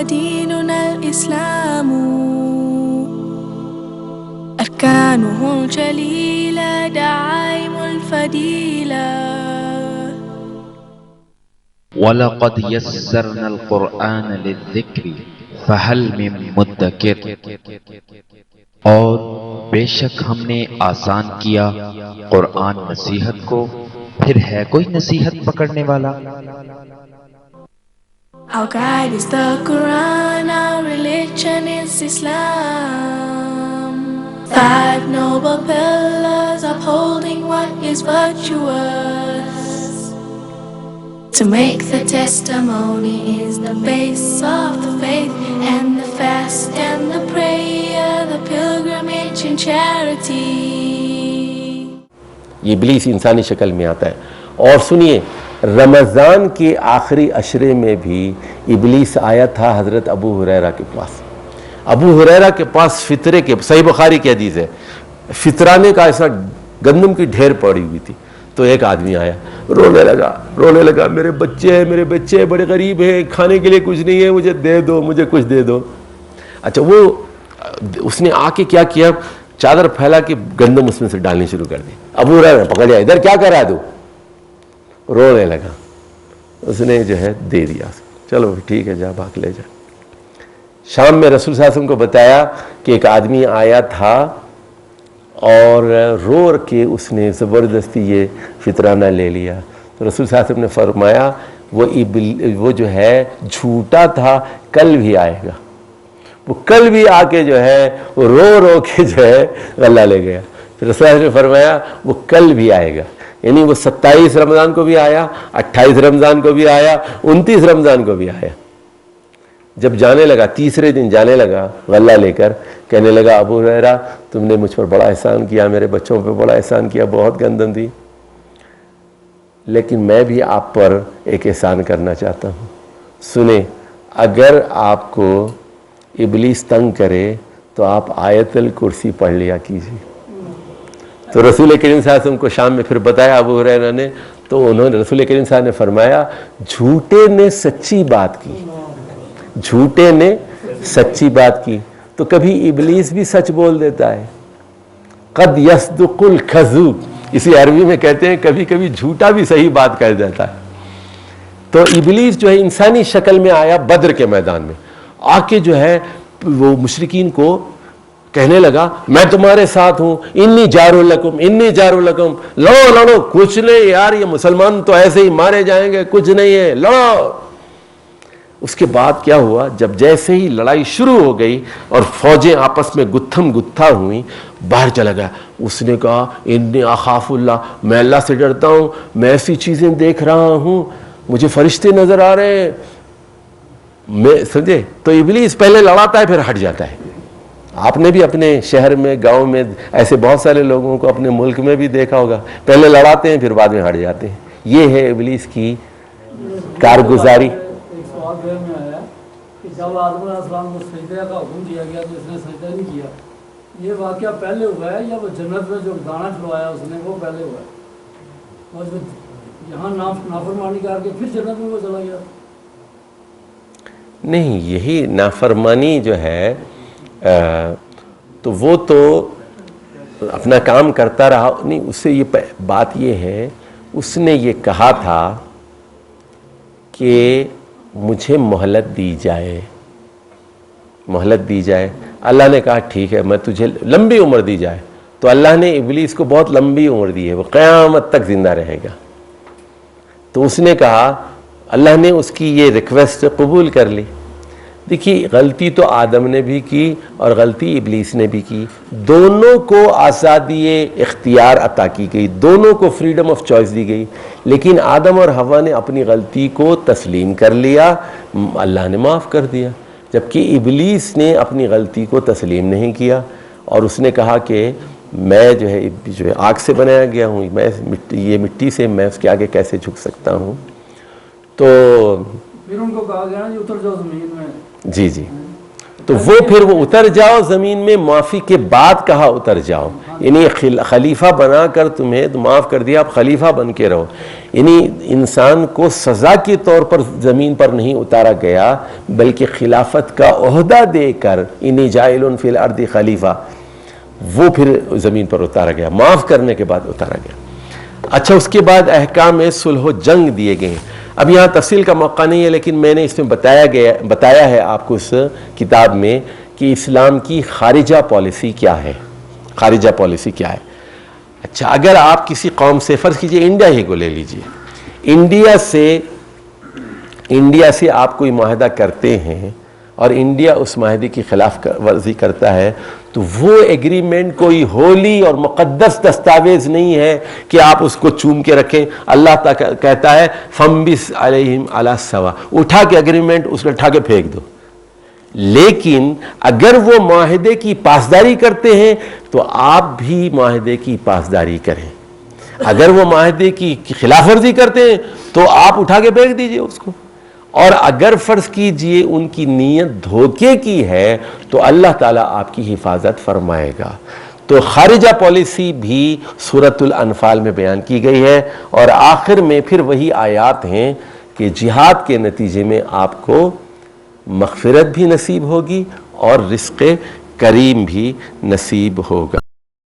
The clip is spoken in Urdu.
وديننا الإسلام أركانه الجليلة دعائم الفضيلة. وَلَقَدْ يَسَّرْنَا الْقُرْآنَ لِلذِّكْرِ فَهَلْ مِن مُدَّكِرٍ، اور بے شک ہم نے آسان کیا قرآن نصیحت کو، پھر ہے کوئی نصیحت پکڑنے والا؟ Our guide is the Quran, our religion is Islam. 5 noble pillars upholding what is virtuous. To make the testimony is the base of the faith, and the fast and the prayer, the pilgrimage and charity. یہ ابلیس انسانی شکل میں آتا ہے. اور سنیے، رمضان کے آخری عشرے میں بھی ابلیس آیا تھا حضرت ابو ہریرہ کے پاس. ابو ہریرہ کے پاس فطرے کے، صحیح بخاری کی حدیث ہے، فطرانے کا ایسا گندم کی ڈھیر پڑی ہوئی تھی. تو ایک آدمی آیا، رونے لگا، میرے بچے بڑے غریب ہیں، کھانے کے لیے کچھ نہیں ہے، مجھے دے دو، مجھے کچھ دے دو. اچھا، وہ اس نے آ کے کیا کیا، چادر پھیلا کے گندم اس میں سے ڈالنی شروع کر دی. ابو ہریرہ نے پکڑ لیا، ادھر کیا کر رہا ہے تو؟ رونے لگا. اس نے جو ہے دے دیا، چلو ٹھیک ہے، جا بھاگ لے جا. شام میں رسول صلی اللہ علیہ وسلم کو بتایا کہ ایک آدمی آیا تھا اور رو کے اس نے زبردستی یہ فطرانہ لے لیا. تو رسول صلی اللہ علیہ وسلم نے فرمایا وہ جو ہے جھوٹا تھا، کل بھی آئے گا. وہ کل بھی آ کے جو ہے رو کے جو ہے غلہ لے گیا. پھر رسول اللہ نے فرمایا وہ کل بھی آئے گا، یعنی وہ 27 رمضان کو بھی آیا، 28 رمضان کو بھی آیا، 29 رمضان کو بھی آیا. جب جانے لگا، تیسرے دن جانے لگا غلہ لے کر، کہنے لگا ابو ہریرہ تم نے مجھ پر بڑا احسان کیا، میرے بچوں پہ بڑا احسان کیا، بہت گندم دی، لیکن میں بھی آپ پر ایک احسان کرنا چاہتا ہوں. سنیں، اگر آپ کو ابلیس تنگ کرے تو آپ آیت الکرسی پڑھ لیا کیجیے. تو رسول کریم صلی اللہ علیہ وسلم کو شام میں پھر بتایا ابو ہریرہ نے، تو انہوں نے رسول کریم صلی اللہ علیہ وسلم نے فرمایا جھوٹے نے سچی بات کی، جھوٹے نے سچی بات کی. تو کبھی ابلیس بھی سچ بول دیتا ہے. قد یصدق الکذوب، اسی عربی میں کہتے ہیں کبھی کبھی جھوٹا بھی صحیح بات کہہ دیتا ہے. تو ابلیس جو ہے انسانی شکل میں آیا بدر کے میدان میں، آ کے جو ہے وہ مشرکین کو کہنے لگا میں تمہارے ساتھ ہوں، انی جار لکم، لڑو. کچھ نہیں یار، یہ مسلمان تو ایسے ہی مارے جائیں گے، کچھ نہیں ہے، لڑو. اس کے بعد کیا ہوا، جب جیسے ہی لڑائی شروع ہو گئی اور فوجیں آپس میں گتھم گتھا ہوئیں، باہر چلا گیا. اس نے کہا انی اخاف اللہ، میں اللہ سے ڈرتا ہوں، میں ایسی چیزیں دیکھ رہا ہوں، مجھے فرشتے نظر آ رہے ہیں، میں سمجھے. تو ابلیس پہلے لڑاتا ہے پھر ہٹ جاتا ہے. آپ نے بھی اپنے شہر میں، گاؤں میں ایسے بہت سارے لوگوں کو اپنے ملک میں بھی دیکھا ہوگا، پہلے لڑاتے ہیں پھر بعد میں ہٹ جاتے ہیں. یہ ہے ابلیس کی کارگزاری. میں آیا کہ جب آدم علیہ السلام کو سجدہ کا حکم دیا گیا تو اس نے سجدہ نہیں کیا. یہ واقعہ پہلے ہوا ہے یا وہ جنت میں جو دانا چلوایا اس نے وہ پہلے ہوا ہے؟ اور جو یہاں نافرمانی کر کے پھر جنت میں وہ چلا گیا؟ نہیں، یہی نافرمانی جو ہے تو وہ تو اپنا کام کرتا رہا. نہیں، اس سے یہ بات یہ ہے، اس نے یہ کہا تھا کہ مجھے مہلت دی جائے. اللہ نے کہا ٹھیک ہے، میں تجھے لمبی عمر دی جائے. تو اللہ نے ابلیس کو بہت لمبی عمر دی ہے، وہ قیامت تک زندہ رہے گا. تو اس نے کہا، اللہ نے اس کی یہ ریکویسٹ قبول کر لی. دیکھیے، غلطی تو آدم نے بھی کی اور غلطی ابلیس نے بھی کی. دونوں کو آزادی اختیار عطا کی گئی، دونوں کو فریڈم آف چوائس دی گئی. لیکن آدم اور حوا نے اپنی غلطی کو تسلیم کر لیا، اللہ نے معاف کر دیا. جبکہ ابلیس نے اپنی غلطی کو تسلیم نہیں کیا اور اس نے کہا کہ میں جو ہے آگ سے بنایا گیا ہوں، میں یہ مٹی سے، میں اس کے آگے کیسے جھک سکتا ہوں. تو پھر ان کو کہا گیا نا اتر جاؤ زمین میں. جی. تو وہ پھر وہ اتر جاؤ زمین میں، معافی کے بعد کہا اتر جاؤ. یعنی خلیفہ بنا کر تمہیں تو معاف کر دیا، آپ خلیفہ بن کے رہو. یعنی انسان کو سزا کے طور پر زمین پر نہیں اتارا گیا، بلکہ خلافت کا عہدہ دے کر انی جاعل فی الارض خلیفہ، وہ پھر زمین پر اتارا گیا، معاف کرنے کے بعد اتارا گیا. اچھا، اس کے بعد احکام صلح و جنگ دیے گئے ہیں. اب یہاں تفصیل کا موقع نہیں ہے، لیکن میں نے اس میں بتایا ہے آپ کو اس کتاب میں کہ اسلام کی خارجہ پالیسی کیا ہے. خارجہ پالیسی کیا ہے؟ اچھا، اگر آپ کسی قوم سے، فرض کیجئے انڈیا ہی کو لے لیجئے، انڈیا سے آپ کوئی معاہدہ کرتے ہیں اور انڈیا اس معاہدے کی خلاف ورزی کرتا ہے، تو وہ ایگریمنٹ کوئی ہولی اور مقدس دستاویز نہیں ہے کہ آپ اس کو چوم کے رکھیں. اللہ تعالیٰ کہتا ہے فَمْبِسْ عَلَيْهِمْ عَلَى السَّوَاءِ، اٹھا کے ایگریمنٹ اس نے اٹھا کے پھینک دو. لیکن اگر وہ معاہدے کی پاسداری کرتے ہیں تو آپ بھی معاہدے کی پاسداری کریں. اگر وہ معاہدے کی خلاف ورزی کرتے ہیں تو آپ اٹھا کے پھینک دیجئے اس کو. اور اگر فرض کیجئے ان کی نیت دھوکے کی ہے تو اللہ تعالیٰ آپ کی حفاظت فرمائے گا. تو خارجہ پالیسی بھی سورۃ الانفال میں بیان کی گئی ہے، اور آخر میں پھر وہی آیات ہیں کہ جہاد کے نتیجے میں آپ کو مغفرت بھی نصیب ہوگی اور رزق کریم بھی نصیب ہوگا.